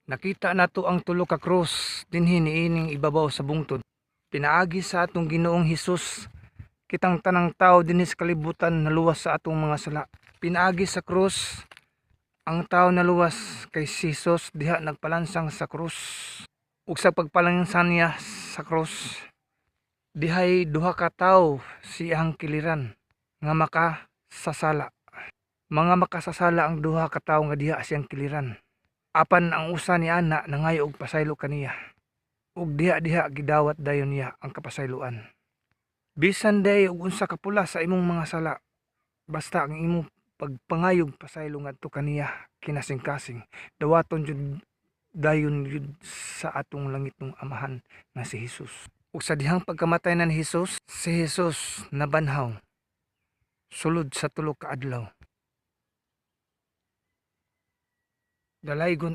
Nakita nato ang tulo ka krus dinhi niining ibabaw sa bungtod. Pinaagi sa atong Ginoong Hesus kitang tanang tao dinhi sa kalibutan naluwas sa atong mga sala. Pinaagi sa krus ang tao naluwas kay si Hesus diha nagpalansang sa krus. Ug sa pagpalansan niya sa krus, dihay duha ka tawo siyang kiliran nga makasasala. Mga makasasala ang duha ka tawo nga diha siyang kiliran. Apan ang usa ni ana nangayo og pasaylo kaniya. Ug diha gidawat dayon niya ang kapasayloan. Bisan day og unsa ka pula sa imong mga sala, basta ang imong pagpangayog pasaylo ngadto kaniya kinasing-kasing, dawaton jud dayon jud sa atong langitong Amahan nga si Hesus. Ug sa dihang pagkamatay na ni Hesus, si Hesus nabanhaw sulod sa tulo ka adlaw. Dalaygon